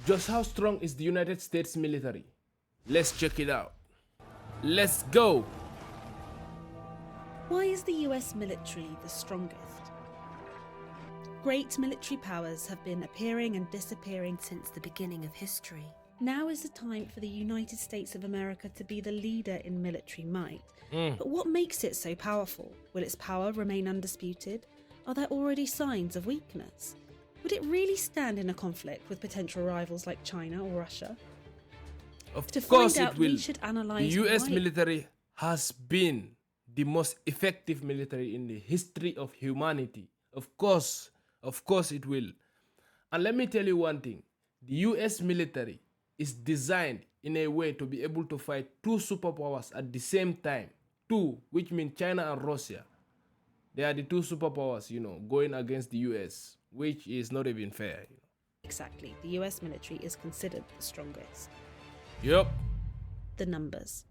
Just how strong is the United States military? Let's check it out. Let's go! Why is the US military the strongest? Great military powers have been appearing and disappearing since the beginning of history. Now is the time for the United States of America to be the leader in military might. But what makes it so powerful? Will its power remain undisputed? Are there already signs of weakness? Would it really stand in a conflict with potential rivals like China or Russia? Of To course find out, it will. we should analyse The US why. military has been the most effective military in the history of humanity. Of course it will. And let me tell you one thing. The US military is designed in a way to be able to fight two superpowers at the same time. Two, which means China and Russia. They are the two superpowers, going against the US, which is not even fair. Exactly, the US military is considered the strongest. Yup. The numbers.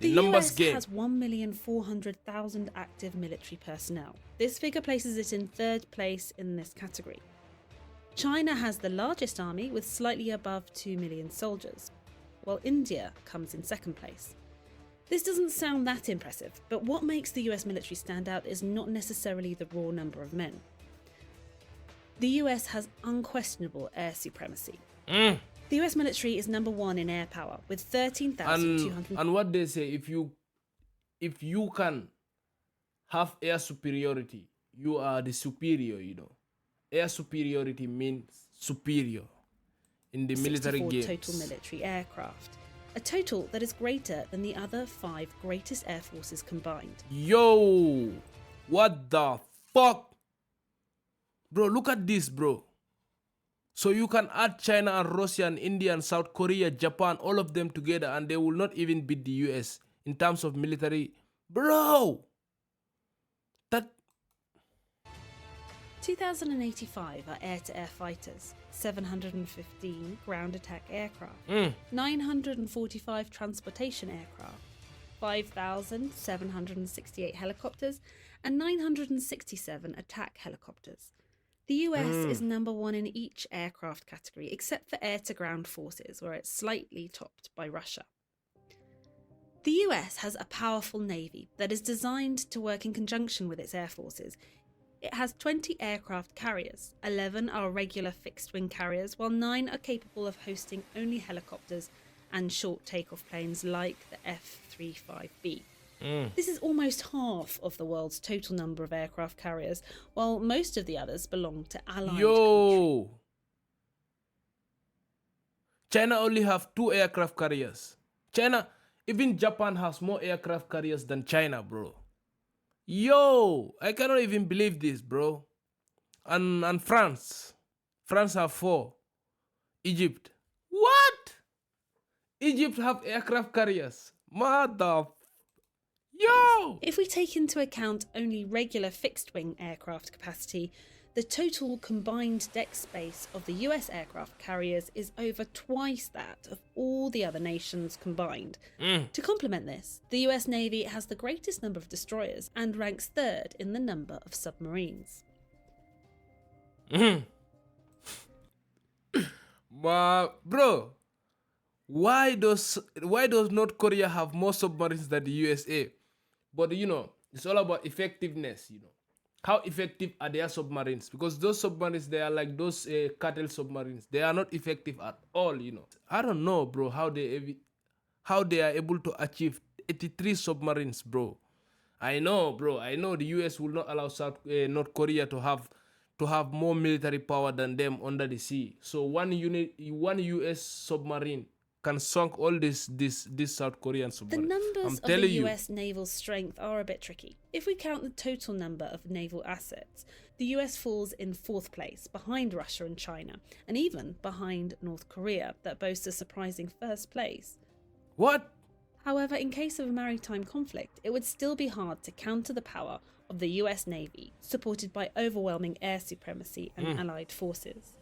The The numbers US game. has 1,400,000 active military personnel. This figure places it in third place in this category. China has the largest army with slightly above 2 million soldiers, while India comes in second place. This doesn't sound that impressive, but what makes the US military stand out is not necessarily the raw number of men. The US has unquestionable air supremacy. The US military is number one in air power with 13,200. And what they say, if you can have air superiority, you are the superior. Air superiority means superior in the military 64 games. total military aircraft, a total that is greater than the other 5 greatest air forces combined. Yo, what the fuck? Bro, look at this, bro. So you can add China and Russia and India and South Korea, Japan, all of them together, and they will not even beat the US in terms of military. Bro! That 2,085 are air-to-air fighters, 715 ground attack aircraft, 945 transportation aircraft, 5,768 helicopters, and 967 attack helicopters. The US is number one in each aircraft category, except for air-to-ground forces, where it's slightly topped by Russia. The US has a powerful navy that is designed to work in conjunction with its air forces. It has 20 aircraft carriers, 11 are regular fixed-wing carriers, while 9 are capable of hosting only helicopters and short takeoff planes like the F-35B. This is almost half of the world's total number of aircraft carriers, while most of the others belong to allied countries. Yo! China only have 2 aircraft carriers. Even Japan has more aircraft carriers than China, bro. Yo! I cannot even believe this, bro. And France have 4. Egypt. What? Egypt have aircraft carriers. Mother. Yo! If we take into account only regular fixed-wing aircraft capacity, the total combined deck space of the US aircraft carriers is over twice that of all the other nations combined. To complement this, the US Navy has the greatest number of destroyers and ranks third in the number of submarines. Bro, why does North Korea have more submarines than the USA? But it's all about effectiveness. How effective are their submarines? Because those submarines, they are like those cattle submarines. They are not effective at all. I don't know, bro, how they are able to achieve 83 submarines, bro. I know, bro. I know the US will not allow North Korea to have more military power than them under the sea. So one US submarine can sunk all this South Korean The submarine. numbers of the US naval strength are a bit tricky. If we count the total number of naval assets, the US falls in 4th place, behind Russia and China, and even behind North Korea, that boasts a surprising 1st place. What? However, in case of a maritime conflict, it would still be hard to counter the power of the US Navy, supported by overwhelming air supremacy and allied forces.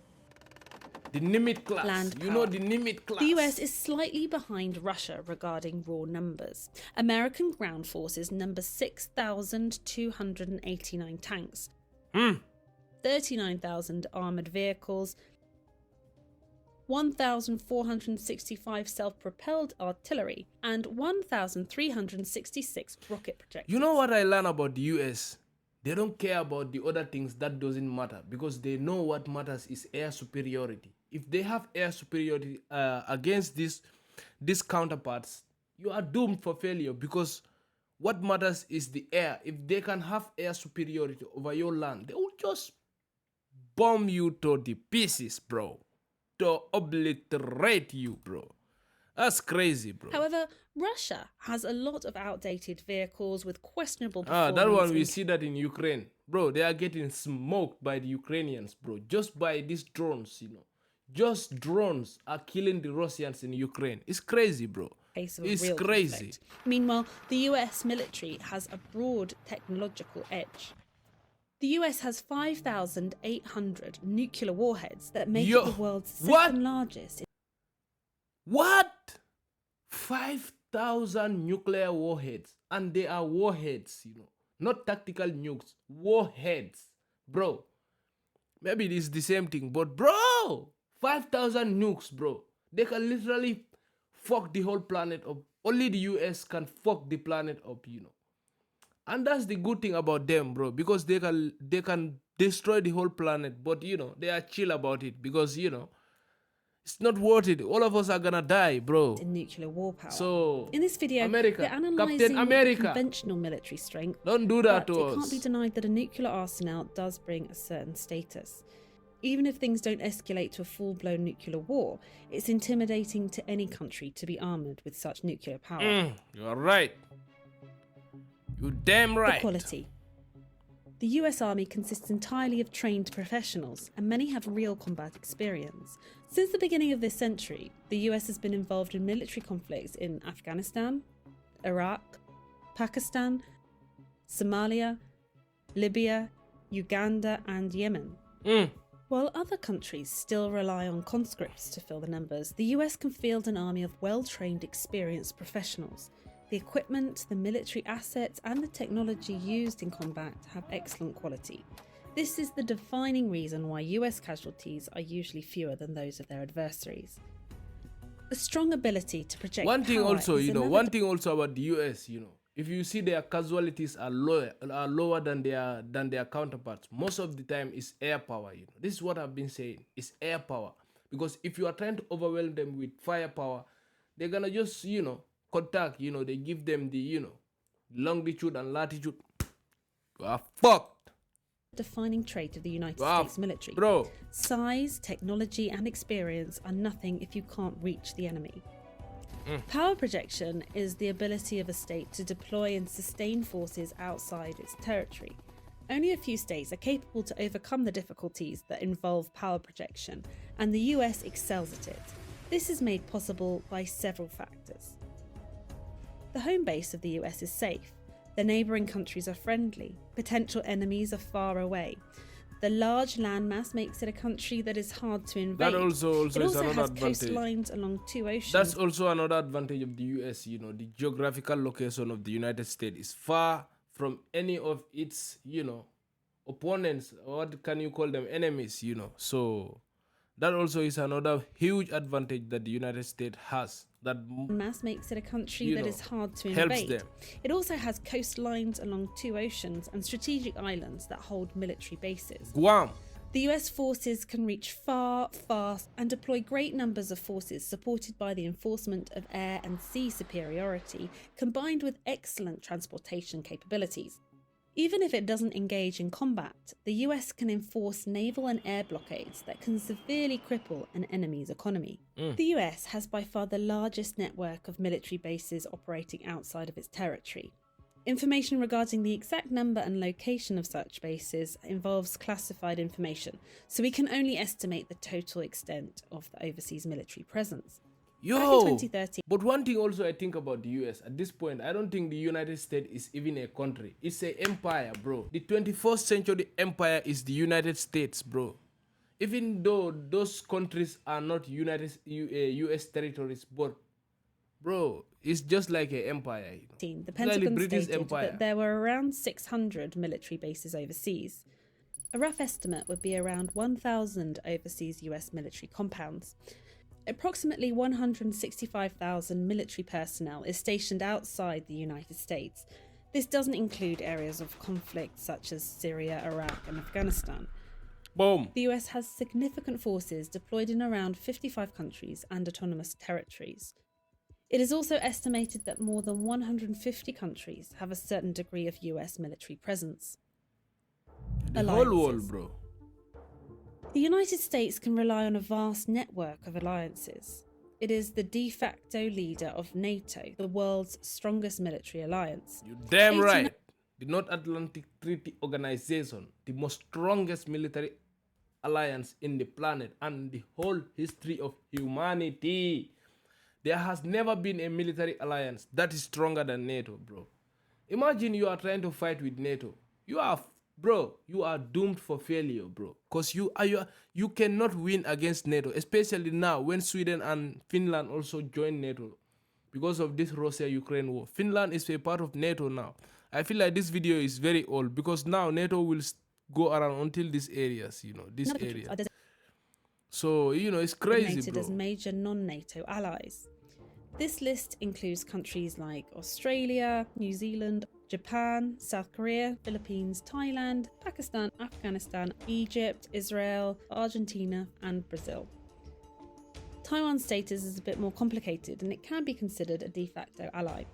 The Nimitz class. Land You know power. the Nimitz class. The US is slightly behind Russia regarding raw numbers. American ground forces number 6,289 tanks, 39,000 armoured vehicles, 1,465 self-propelled artillery, and 1,366 rocket projectors. You know what I learned about the US? They don't care about the other things. That doesn't matter because they know what matters is air superiority. If they have air superiority against these counterparts, you are doomed for failure because what matters is the air. If they can have air superiority over your land, they will just bomb you to the pieces, bro. To obliterate you, bro. That's crazy, bro. However, Russia has a lot of outdated vehicles with questionable Ah, performance. that one we see that in Ukraine. Bro, they are getting smoked by the Ukrainians, bro. Just by these drones, Just drones are killing the Russians in Ukraine. It's crazy, bro. Case of It's real crazy. conflict. Meanwhile, the US military has a broad technological edge. The US has 5,800 nuclear warheads that make it the world's second largest. What? 5,000 nuclear warheads. And they are warheads, Not tactical nukes. Warheads. Bro. Maybe it is the same thing, but bro, 5,000 nukes, bro. They can literally fuck the whole planet up. Only the US can fuck the planet up, And that's the good thing about them, bro, because they can destroy the whole planet, but they are chill about it because it's not worth it. All of us are gonna die, bro. In nuclear war power. So in this video, America, we're analysing Captain America, conventional military strength. Don't do that but to it us. can't be denied that a nuclear arsenal does bring a certain status. Even if things don't escalate to a full-blown nuclear war, it's intimidating to any country to be armoured with such nuclear power. You're right. You're damn right. Equality. The US Army consists entirely of trained professionals, and many have real combat experience. Since the beginning of this century, the US has been involved in military conflicts in Afghanistan, Iraq, Pakistan, Somalia, Libya, Uganda, and Yemen. While other countries still rely on conscripts to fill the numbers, the US can field an army of well-trained, experienced professionals. The equipment, the military assets, and the technology used in combat have excellent quality. This is the defining reason why US casualties are usually fewer than those of their adversaries. A strong ability to project One thing power also, is another one thing also about the US, if you see their casualties are lower than their counterparts, most of the time it's air power, This is what I've been saying. It's air power. Because if you are trying to overwhelm them with firepower, they're gonna just, contact, they give them the, longitude and latitude. You are fucked. defining trait of the United States military. Bro. Size, technology, and experience are nothing if you can't reach the enemy. Power projection is the ability of a state to deploy and sustain forces outside its territory. Only a few states are capable to overcome the difficulties that involve power projection, and the US excels at it. This is made possible by several factors. The home base of the US is safe. The neighbouring countries are friendly. Potential enemies are far away. The large landmass makes it a country that is hard to invade. That also it is also another has advantage. coastlines along two oceans. That's also another advantage of the US, the geographical location of the United States is far from any of its, opponents, or what can you call them, enemies, So that also is another huge advantage that the United States has. That mass makes it a country that is hard to helps invade. them. It also has coastlines along two oceans and strategic islands that hold military bases. Guam. The US forces can reach far, fast, and deploy great numbers of forces supported by the enforcement of air and sea superiority, combined with excellent transportation capabilities. Even if it doesn't engage in combat, the US can enforce naval and air blockades that can severely cripple an enemy's economy. The US has by far the largest network of military bases operating outside of its territory. Information regarding the exact number and location of such bases involves classified information, so we can only estimate the total extent of the overseas military presence. Back in 2013, But one thing also I think about the US, at this point, I don't think the United States is even a country. It's an empire, bro. The 21st century empire is the United States, bro. Even though those countries are not US territories, but, bro, it's just like an empire. the Pentagon British stated Empire. that there were around 600 military bases overseas. A rough estimate would be around 1,000 overseas US military compounds. Approximately 165,000 military personnel is stationed outside the United States. This doesn't include areas of conflict such as Syria, Iraq, and Afghanistan. Boom. The US has significant forces deployed in around 55 countries and autonomous territories. It is also estimated that more than 150 countries have a certain degree of US military presence. The whole world, bro. The United States can rely on a vast network of alliances. It is the de facto leader of NATO, the world's strongest military alliance. You're damn right. The North Atlantic Treaty Organization, the most strongest military alliance in the planet and the whole history of humanity. There has never been a military alliance that is stronger than NATO, bro. Imagine you are trying to fight with NATO. You are doomed for failure, bro. Because you cannot win against NATO, especially now when Sweden and Finland also join NATO because of this Russia-Ukraine war. Finland is a part of NATO now. I feel like this video is very old because now NATO will go around until these areas, this area. So, it's crazy, bro. As major non-NATO allies. This list includes countries like Australia, New Zealand, Japan, South Korea, Philippines, Thailand, Pakistan, Afghanistan, Egypt, Israel, Argentina, and Brazil. Taiwan's status is a bit more complicated and it can be considered a de facto ally.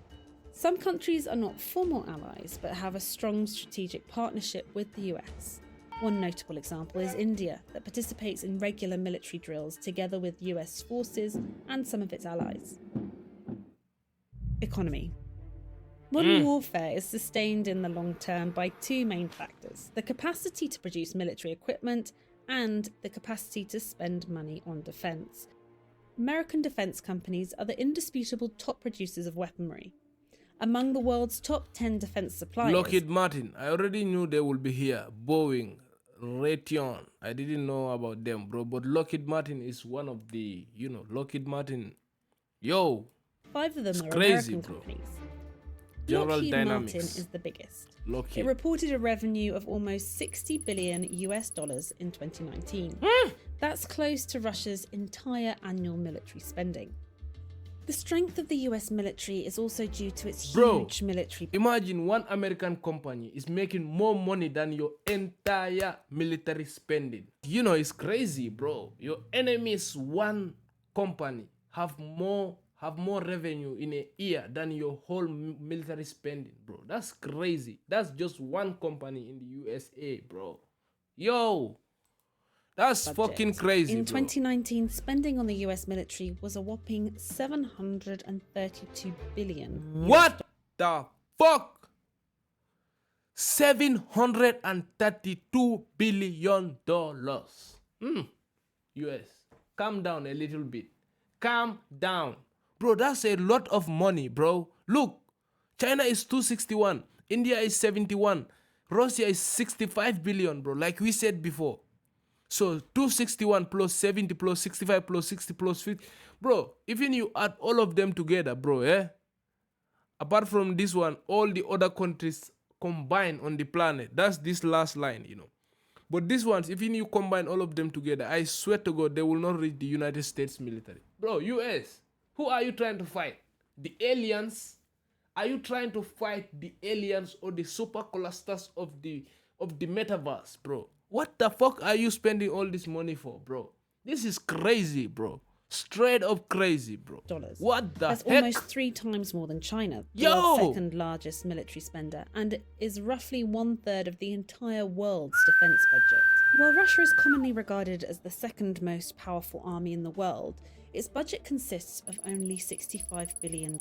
Some countries are not formal allies but have a strong strategic partnership with the US. One notable example is India, that participates in regular military drills together with US forces and some of its allies. Economy. Modern warfare is sustained in the long term by two main factors: the capacity to produce military equipment and the capacity to spend money on defence. American defence companies are the indisputable top producers of weaponry. Among the world's top 10 defence suppliers... Lockheed Martin, I already knew they would be here. Boeing, Raytheon, I didn't know about them, bro. But Lockheed Martin is one of the, Lockheed Martin. Yo, 5 of them are crazy, American bro. companies. General Lockheed Dynamics. Martin is the biggest. Lockheed. It reported a revenue of almost $60 billion US in 2019. That's close to Russia's entire annual military spending. The strength of the US military is also due to its huge military... Imagine one American company is making more money than your entire military spending. It's crazy, bro. Your enemy's one company have more revenue in a year than your whole military spending, bro. That's crazy. That's just one company in the USA, bro. Yo, that's fucking crazy, In bro. 2019, spending on the US military was a whopping $732 billion. What the fuck? $732 billion. US, calm down a little bit. Calm down. Bro, that's a lot of money, bro. Look, China is 261, India is 71, Russia is 65 billion, bro, like we said before. So 261 plus 70 plus 65 plus 60 plus 50. Bro, even you add all of them together, bro, apart from this one, all the other countries combined on the planet, that's this last line, But these ones, even you combine all of them together, I swear to God, they will not reach the United States military. Bro, US, who are you trying to fight? The aliens? Are you trying to fight the aliens or the super clusters of the metaverse, bro? What the fuck are you spending all this money for, bro? This is crazy, bro. Straight up crazy, bro. What the That's heck? almost 3 times more than China, the world's second largest military spender, and is roughly 1/3 of the entire world's defence budget. While Russia is commonly regarded as the second most powerful army in the world, its budget consists of only $65 billion.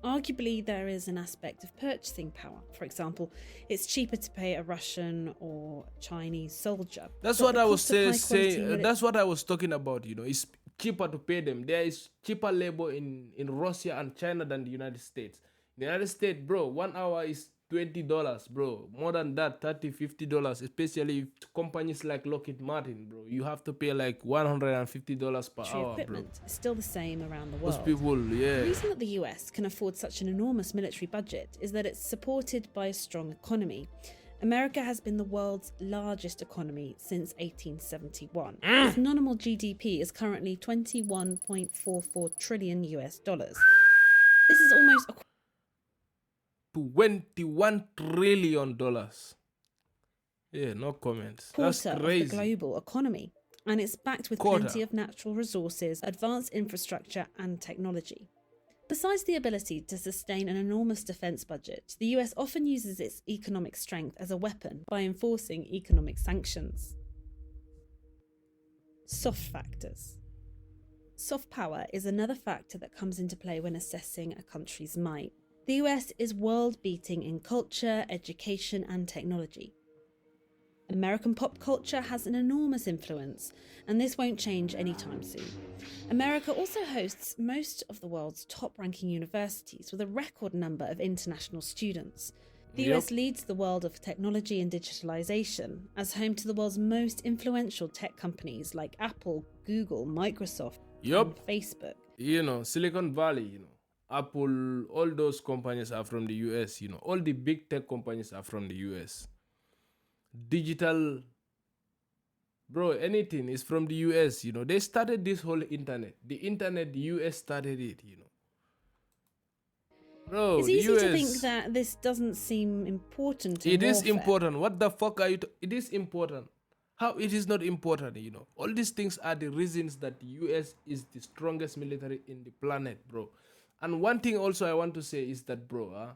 Arguably, there is an aspect of purchasing power. For example, it's cheaper to pay a Russian or Chinese soldier. That's what I was saying. That's what I was talking about. It's cheaper to pay them. There is cheaper labor in Russia and China than the United States. In the United States, bro, 1 hour is $20, bro. More than that, $30, $50, especially if companies like Lockheed Martin, bro. You have to pay like $150 per hour, equipment bro. is still the same around the world. Those people, yeah. The reason that the US can afford such an enormous military budget is that it's supported by a strong economy. America has been the world's largest economy since 1871. Its nominal GDP is currently 21.44 trillion US dollars. This is almost a $21 trillion. Yeah, no comments. That's quarter of the crazy. global economy, and it's backed with Quarter. plenty of natural resources, advanced infrastructure, and technology. Besides the ability to sustain an enormous defence budget, the US often uses its economic strength as a weapon by enforcing economic sanctions. Soft factors. Soft power is another factor that comes into play when assessing a country's might. The US is world-beating in culture, education, and technology. American pop culture has an enormous influence, and this won't change anytime soon. America also hosts most of the world's top-ranking universities with a record number of international students. The US leads the world of technology and digitalization as home to the world's most influential tech companies like Apple, Google, Microsoft, and Facebook. You know, Silicon Valley, you know, Apple, all those companies are from the US, you know, all the big tech companies are from the US. Digital, bro, anything is from the US, you know. They started this whole internet. The internet, the US started it, you know. Bro, it's the easy US, to think that this doesn't seem important in it is warfare. important. What the fuck are you it is important. How it is not important, you know. All these things are the reasons that the US is the strongest military in the planet, bro. And one thing also I want to say is that, bro,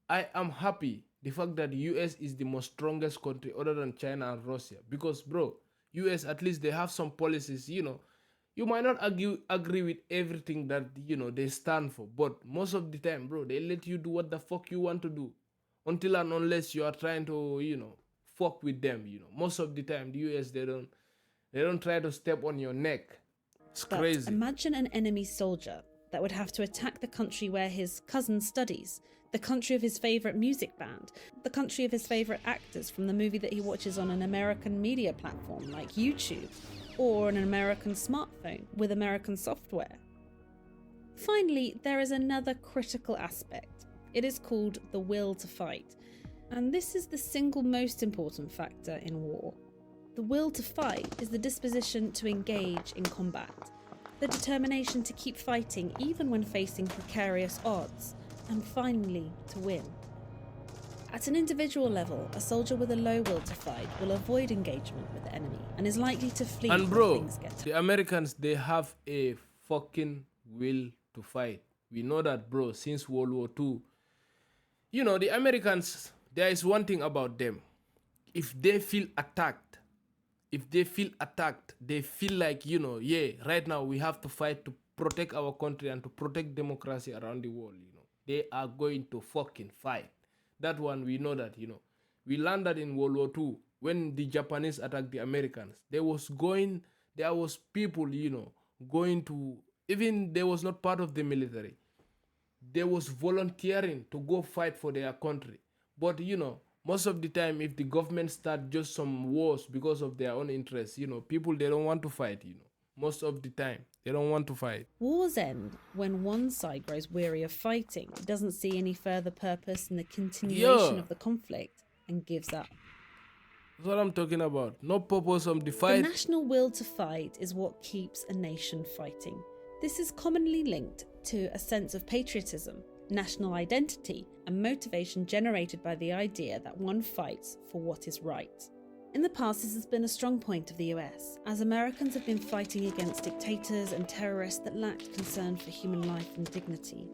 I am happy the fact that US is the most strongest country other than China and Russia. Because, bro, US, at least they have some policies, you know. You might not agree with everything that, you know, they stand for. But most of the time, bro, they let you do what the fuck you want to do. Until and unless you are trying to, you know, fuck with them, you know. Most of the time, the US, they don't try to step on your neck. It's But crazy. imagine an enemy soldier that would have to attack the country where his cousin studies, the country of his favourite music band, the country of his favourite actors from the movie that he watches on an American media platform like YouTube, or an American smartphone with American software. Finally, there is another critical aspect. It is called the will to fight, and this is the single most important factor in war. The will to fight is the disposition to engage in combat, the determination to keep fighting even when facing precarious odds, and finally to win. At an individual level, a soldier with a low will to fight will avoid engagement with the enemy and is likely to flee And when bro, things get tough. the Americans, they have a fucking will to fight. We know that, bro, since World War II. You know, the Americans, there is one thing about them. If they feel attacked, they feel like, you know, yeah, right now we have to fight to protect our country and to protect democracy around the world, you know. They are going to fucking fight. That one, we know that, you know. We learned that in World War II when the Japanese attacked the Americans. There was people, you know, going to, even they was not part of the military. They was volunteering to go fight for their country. But, you know, most of the time, if the government start just some wars because of their own interests, you know, people, they don't want to fight, you know. Most of the time, they don't want to fight. Wars end when one side grows weary of fighting, doesn't see any further purpose in the continuation of the conflict, and gives up. That's what I'm talking about. No purpose of the The fight. national will to fight is what keeps a nation fighting. This is commonly linked to a sense of patriotism, national identity, and motivation generated by the idea that one fights for what is right. In the past, this has been a strong point of the US, as Americans have been fighting against dictators and terrorists that lacked concern for human life and dignity.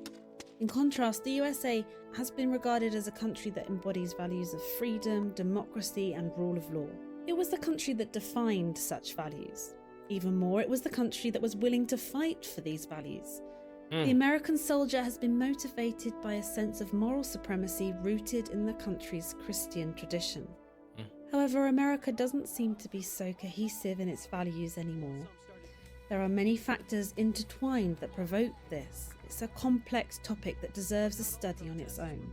In contrast, the USA has been regarded as a country that embodies values of freedom, democracy, and rule of law. It was the country that defined such values. Even more, it was the country that was willing to fight for these values. The American soldier has been motivated by a sense of moral supremacy rooted in the country's Christian tradition. However, America doesn't seem to be so cohesive in its values anymore. There are many factors intertwined that provoke this. It's a complex topic that deserves a study on its own.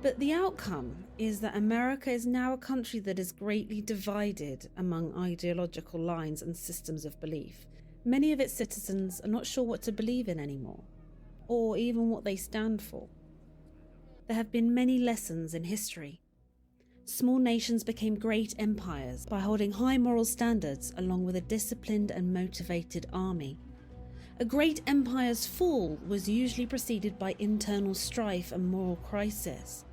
But the outcome is that America is now a country that is greatly divided among ideological lines and systems of belief. Many of its citizens are not sure what to believe in anymore, or even what they stand for. There have been many lessons in history. small nations became great empires by holding high moral standards along with a disciplined and motivated army. A great empire's fall was usually preceded by internal strife and moral crisis.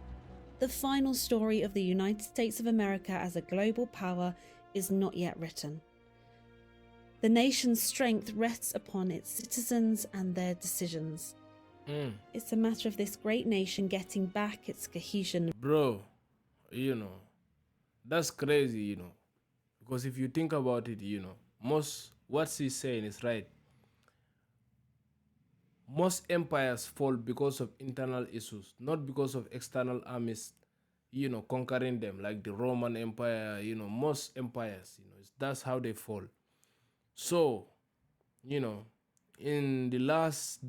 The final story of the United States of America as a global power is not yet written. The nation's strength rests upon its citizens and their decisions. It's a matter of this great nation getting back its cohesion. Bro, that's crazy, because if you think about it, most what he's saying is right. Most empires fall because of internal issues, not because of external armies, conquering them, like the Roman Empire. Most empires, that's how they fall. So, in the last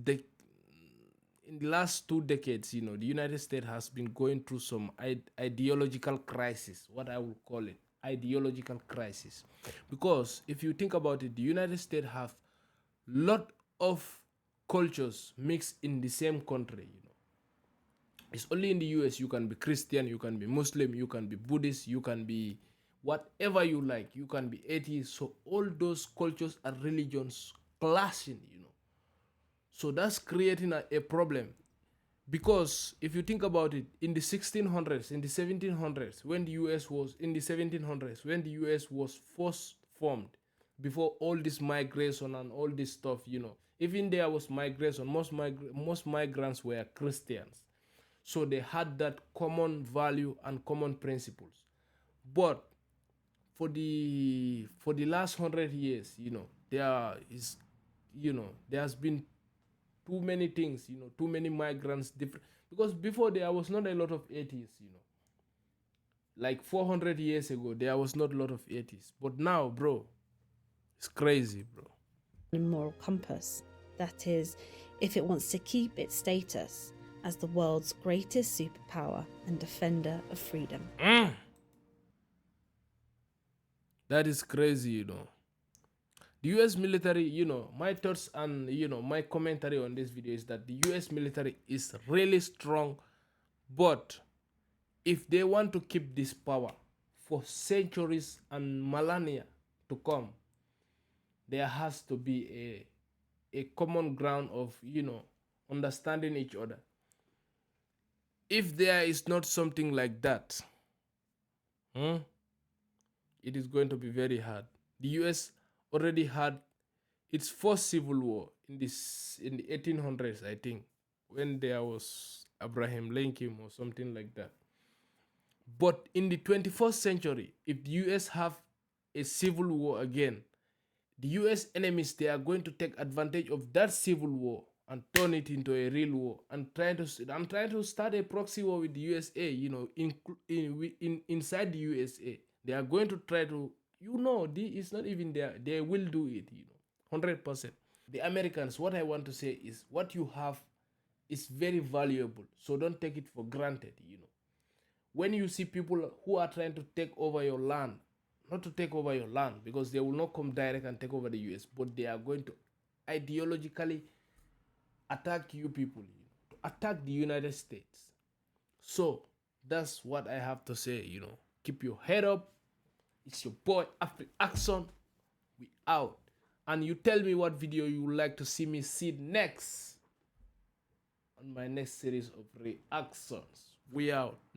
in the last 2 decades, the United States has been going through some ideological crisis, what I would call it, ideological crisis. Because if you think about it, the United States have lot of cultures mixed in the same country. It's only in the US you can be Christian, you can be Muslim, you can be Buddhist, you can be whatever you like, you can be atheist. So all those cultures and religions clashing. So that's creating a problem. Because if you think about it, in the 1600s, in the 1700s, when the US was in the 1700s, when the US was first formed, before all this migration and all this stuff, even there was migration, most migrants were Christians. So they had that common value and common principles. But for the last 100 years, there has been too many things, too many migrants, different. Because before there was not a lot of atheists, like 400 years ago, there was not a lot of atheists. But now, bro, it's crazy, bro. Moral compass. That is, if it wants to keep its status as the world's greatest superpower and defender of freedom. That is crazy. The US military, my thoughts and, my commentary on this video is that the US military is really strong, but if they want to keep this power for centuries and millennia to come, there has to be a common ground of, understanding each other. If there is not something like that, it is going to be very hard. The US already had its first civil war in the 1800s, I think, when there was Abraham Lincoln or something like that. But in the 21st century, if the US have a civil war again, the US enemies, they are going to take advantage of that civil war and turn it into a real war, and trying to start a proxy war with the USA, inside the USA. They are going to try to, it's not even there. They will do it, 100%. The Americans, what I want to say is, what you have is very valuable. So don't take it for granted, When you see people who are trying to take over your land, not to take over your land, because they will not come direct and take over the US, but they are going to ideologically attack you people, to attack the United States. So that's what I have to say, Keep your head up. It's your boy Afri Action. We out. And you tell me what video you would like to see me see next on my next series of reactions. We out.